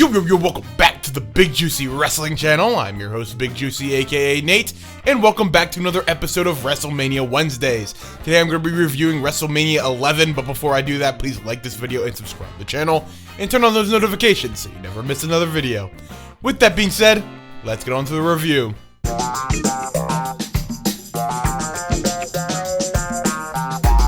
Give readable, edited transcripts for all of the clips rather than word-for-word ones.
Welcome back to the Big Juicy Wrestling channel. I'm your host, Big Juicy, aka Nate, and welcome back to another episode of WrestleMania Wednesdays. Today I'm going to be reviewing WrestleMania 11, but before I do that, please like this video and subscribe to the channel, and turn on those notifications so you never miss another video. With that being said, let's get on to the review.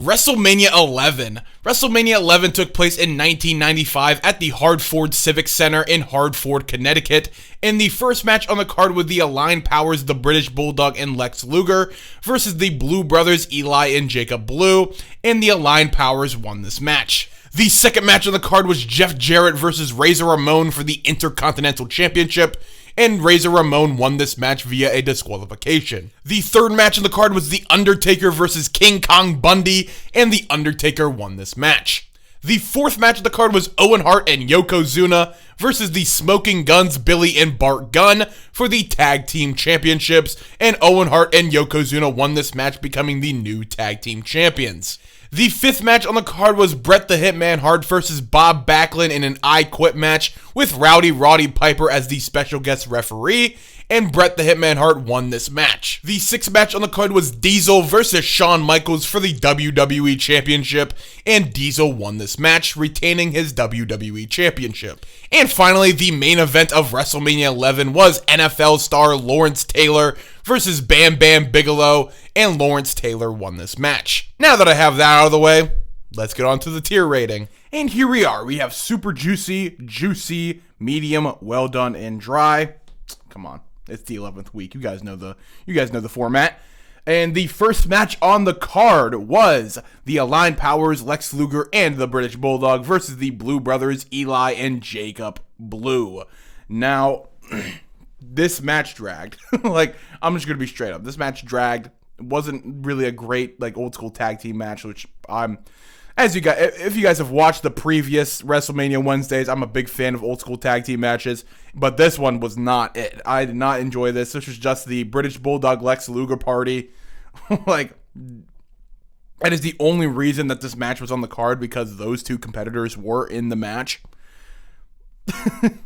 WrestleMania 11. WrestleMania 11 took place in 1995 at the Hartford Civic Center in Hartford, Connecticut, and the first match on the card was the Aligned Powers, the British Bulldog and Lex Luger, versus the Blue Brothers, Eli and Jacob Blue, and the Aligned Powers won this match. The second match on the card was Jeff Jarrett versus Razor Ramon for the Intercontinental Championship, and Razor Ramon won this match via a disqualification. The third match on the card was The Undertaker versus King Kong Bundy, and The Undertaker won this match. The fourth match on the card was Owen Hart and Yokozuna versus the Smoking Guns Billy and Bart Gunn for the Tag Team Championships, and Owen Hart and Yokozuna won this match, becoming the new Tag Team Champions. The fifth match on the card was Bret the Hitman Hart versus Bob Backlund in an I Quit match with Roddy Piper as the special guest referee, and Bret the Hitman Hart won this match. The sixth match on the card was Diesel versus Shawn Michaels for the WWE Championship, and Diesel won this match, retaining his WWE Championship. And finally, the main event of WrestleMania 11 was NFL star Lawrence Taylor versus Bam Bam Bigelow, and Lawrence Taylor won this match. Now that I have that out of the way, let's get on to the tier rating. And here we are. We have super juicy, juicy, medium, well done, and dry. Come on, it's the 11th week. You guys know the format. And the first match on the card was the Aligned Powers, Lex Luger, and the British Bulldog versus the Blue Brothers, Eli and Jacob Blue. Now, this match dragged. I'm just going to be straight up. This match dragged. It wasn't really a great, old school tag team match, which if you guys have watched the previous WrestleMania Wednesdays, I'm a big fan of old school tag team matches, but this one was not it. I did not enjoy this. This was just the British Bulldog Lex Luger party. That is the only reason that this match was on the card, because those two competitors were in the match.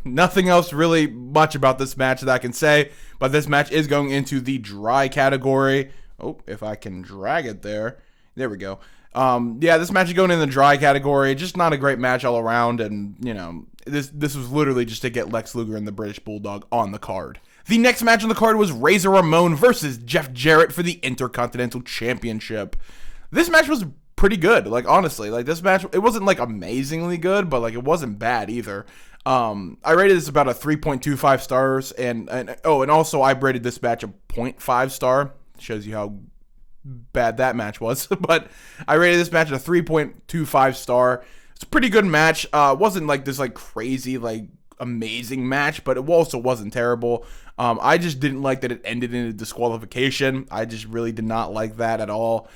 Nothing else really much about this match that I can say, but this match is going into the dry category. Oh, if I can drag it there. There we go. This match is going in the dry category. Just not a great match all around, and, this was literally just to get Lex Luger and the British Bulldog on the card. The next match on the card was Razor Ramon versus Jeff Jarrett for the Intercontinental Championship. This match was pretty good, honestly. This match, it wasn't, amazingly good, but, it wasn't bad either. I rated this about a 3.25 stars, and also I rated this match a 0.5 star. Shows you how bad that match was. But I rated this match a 3.25 star. It's a pretty good match. It wasn't this crazy, amazing match, but it also wasn't terrible. I just didn't like that it ended in a disqualification. I just really did not like that at all.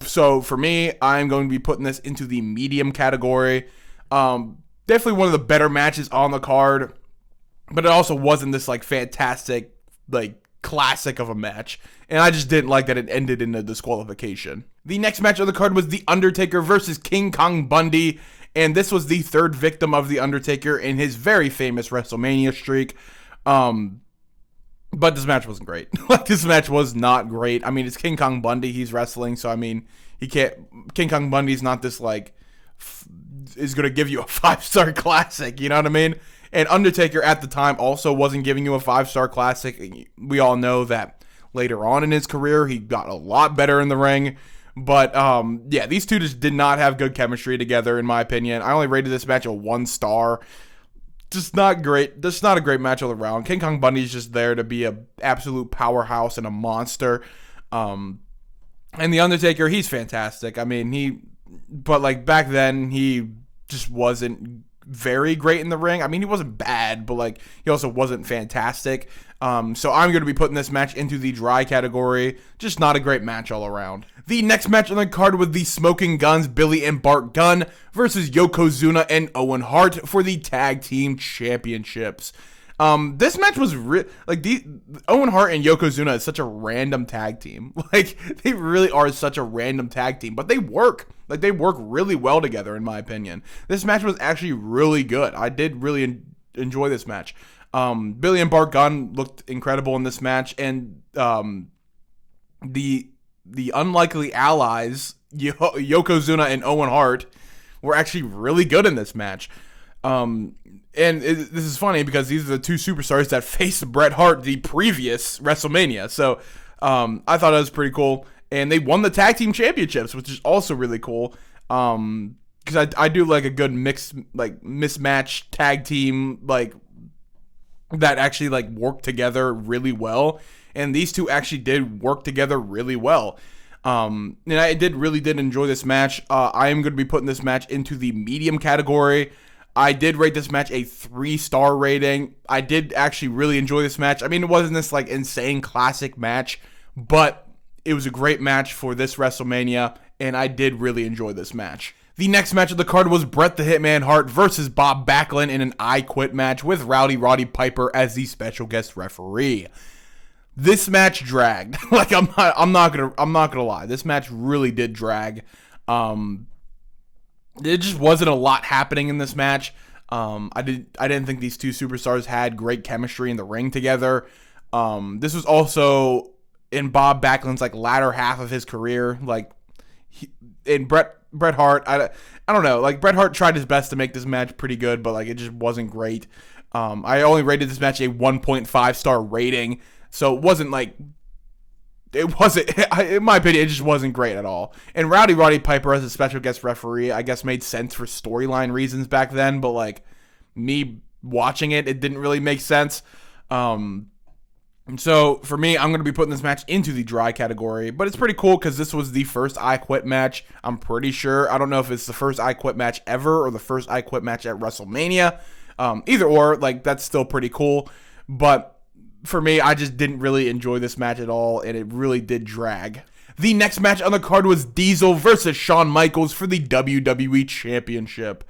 So for me, I'm going to be putting this into the medium category. Definitely one of the better matches on the card, but it also wasn't this fantastic, classic of a match, and I just didn't like that it ended in a disqualification. The next match on the card was The Undertaker versus King Kong Bundy, and this was the third victim of The Undertaker in his very famous WrestleMania streak. But this match wasn't great. This match was not great. I mean, it's King Kong Bundy he's wrestling, so I mean, King Kong Bundy's not this is going to give you a 5-star classic, you know what I mean? And Undertaker at the time also wasn't giving you a 5-star classic. We all know that later on in his career, he got a lot better in the ring. But, these two just did not have good chemistry together, in my opinion. I only rated this match a 1 star. Just not great. Just not a great match all around. King Kong Bundy's just there to be an absolute powerhouse and a monster. And The Undertaker, he's fantastic. I mean, but back then, he just wasn't very great in the ring. I mean, he wasn't bad, but he also wasn't fantastic. So I'm going to be putting this match into the dry category. Just not a great match all around. The next match on the card was the Smoking Guns, Billy and Bart Gunn versus Yokozuna and Owen Hart for the Tag Team Championships. This match was Owen Hart and Yokozuna is such a random tag team. Like, they really are such a random tag team, but they work. Like, they work really well together, in my opinion. This match was actually really good. I did really enjoy this match. Billy and Bart Gunn looked incredible in this match, and the unlikely allies, Yokozuna and Owen Hart, were actually really good in this match. This is funny because these are the two superstars that faced Bret Hart the previous WrestleMania. So I thought that was pretty cool. And they won the tag team championships, which is also really cool. Because I do like a good mismatch tag team, like, that actually like work together really well. And these two actually did work together really well. And I really did enjoy this match. I am going to be putting this match into the medium category. I did rate this match a 3-star rating. I did actually really enjoy this match. I mean, it wasn't this like insane classic match, but it was a great match for this WrestleMania, and I did really enjoy this match. The next match of the card was Bret the Hitman Hart versus Bob Backlund in an I Quit match with Roddy Piper as the special guest referee. This match dragged. Like, I'm not gonna lie. This match really did drag. It just wasn't a lot happening in this match. I didn't think these two superstars had great chemistry in the ring together. This was also in Bob Backlund's like latter half of his career. Like, Bret Hart, I don't know. Like, Bret Hart tried his best to make this match pretty good, but like it just wasn't great. I only rated this match a 1.5-star rating, so it wasn't like. It wasn't, in my opinion, it just wasn't great at all. And Roddy Piper as a special guest referee, I guess, made sense for storyline reasons back then, but like me watching it didn't really make sense. So for me, I'm going to be putting this match into the dry category, but it's pretty cool because this was the first I Quit match. I'm pretty sure. I don't know if it's the first I Quit match ever or the first I Quit match at WrestleMania. Either or, like, that's still pretty cool. But for me, I just didn't really enjoy this match at all, and it really did drag. The next match on the card was Diesel versus Shawn Michaels for the WWE Championship.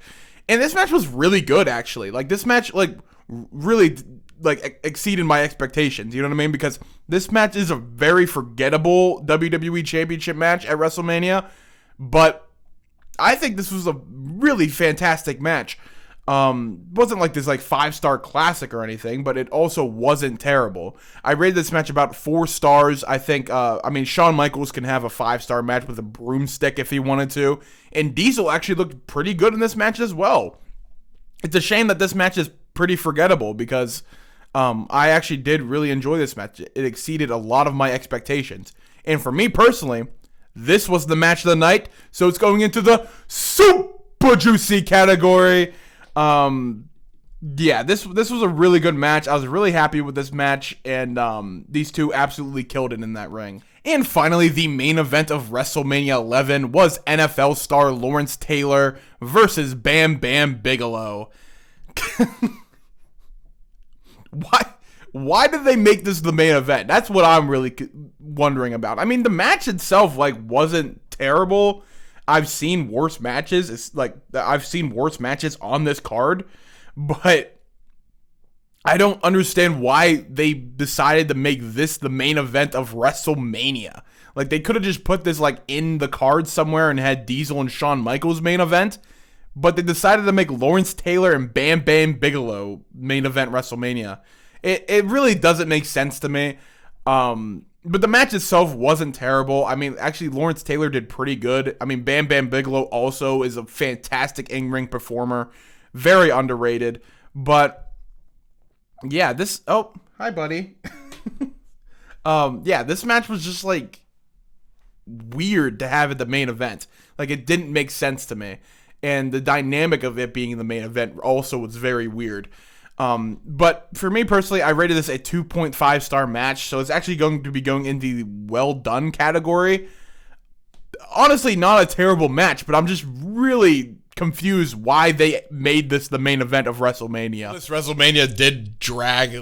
And this match was really good, actually. Like, this match, like, really, like, exceeded my expectations. You know what I mean? Because this match is a very forgettable WWE Championship match at WrestleMania. But I think this was a really fantastic match. Wasn't like this like 5-star classic or anything, but it also wasn't terrible. I rated this match about 4 stars. I think, Shawn Michaels can have a 5-star match with a broomstick if he wanted to, and Diesel actually looked pretty good in this match as well. It's a shame that this match is pretty forgettable because, I actually did really enjoy this match. It exceeded a lot of my expectations. And for me personally, this was the match of the night, so it's going into the super juicy category. This was a really good match. I was really happy with this match, and these two absolutely killed it in that ring. And finally, the main event of WrestleMania 11 was NFL star Lawrence Taylor versus Bam Bam Bigelow. Why did they make this the main event? That's what I'm really wondering about. I mean, the match itself wasn't terrible. I've seen worse matches. I've seen worse matches on this card, but I don't understand why they decided to make this the main event of WrestleMania. Like, they could have just put this in the card somewhere and had Diesel and Shawn Michaels main event, but they decided to make Lawrence Taylor and Bam Bam Bigelow main event WrestleMania. It really doesn't make sense to me. But the match itself wasn't terrible. I mean, actually, Lawrence Taylor did pretty good. I mean, Bam Bam Bigelow also is a fantastic in-ring performer. Very underrated. But, yeah, this... Oh, hi, buddy. This match was just, weird to have at the main event. It didn't make sense to me. And the dynamic of it being in the main event also was very weird. But for me personally, I rated this a 2.5 star match, so it's actually going to be going in the well done category. Honestly, not a terrible match, but I'm just really confused why they made this the main event of WrestleMania. This WrestleMania did drag,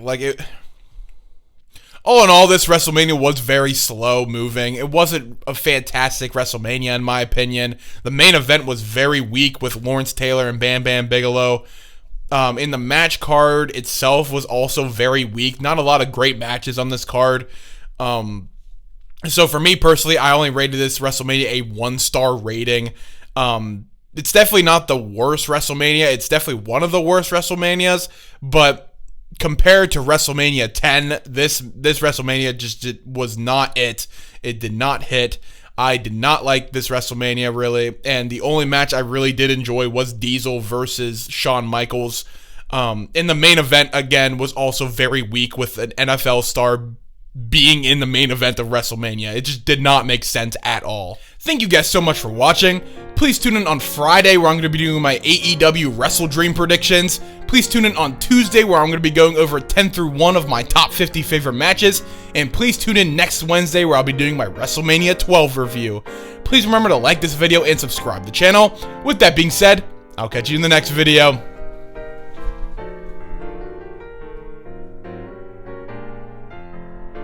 all in all, this WrestleMania was very slow moving. It wasn't a fantastic WrestleMania in my opinion. The main event was very weak with Lawrence Taylor and Bam Bam Bigelow. In the match card itself was also very weak. Not a lot of great matches on this card. So for me personally, I only rated this WrestleMania a 1-star rating. It's definitely not the worst WrestleMania. It's definitely one of the worst WrestleManias, but compared to WrestleMania 10, this WrestleMania was not it. It did not hit. I did not like this WrestleMania, really, and the only match I really did enjoy was Diesel versus Shawn Michaels. In the main event, again, was also very weak, with an NFL star being in the main event of WrestleMania. It just did not make sense at all. Thank you guys so much for watching. Please tune in on Friday, where I'm going to be doing my AEW Wrestle Dream predictions. Please tune in on Tuesday, where I'm going to be going over 10 through 1 of my top 50 favorite matches. And please tune in next Wednesday, where I'll be doing my WrestleMania 12 review. Please remember to like this video and subscribe to the channel. With that being said, I'll catch you in the next video.